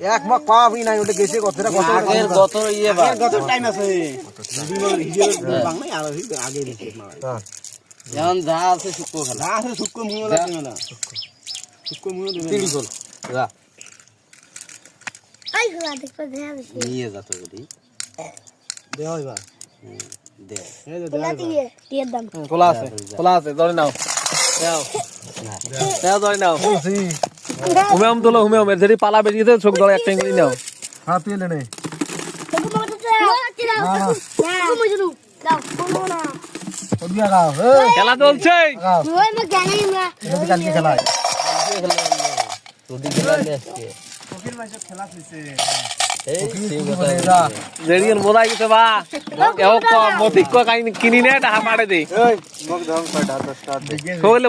এক মগ পাবি না ওটা গেছে কতটা কত আগের গত ইয়ে বা কত টাইম আছে বাং নাই আর আগে দিছে এখন যা আছে শুকো খেলা না আছে সুক্কো মুও লাগে না সুক্কো মুও দেবে তিড়ি খোল যা আই খোলা দেখো দেখা যাচ্ছে নিয়ে যা তো গদি দে হইবা দে এই দে খোলা দিয়ে টিয়ার দাম খোলা আছে ধরে নাও নাও ধরে নাও হুমেম তোলো হুমেম এর যদি পালা বেরিয়েছে চোখ ধরে একটা ইংলি নাও হাত তুলে নে দেখো মতো দাও মজনু দাও কোনো না ওদিয়া গাও খেলা চলছে ওই মে জানি না যদি কালকে খেলায় তোদি খেলা নেছে কফির মাঝে খেলা হইছে এই জেরিয়ান মোদাই গেছে বা এও মতিক কিনি নে টাকা মারে দে এই মগ ধাম কাটা 10 টা কইলে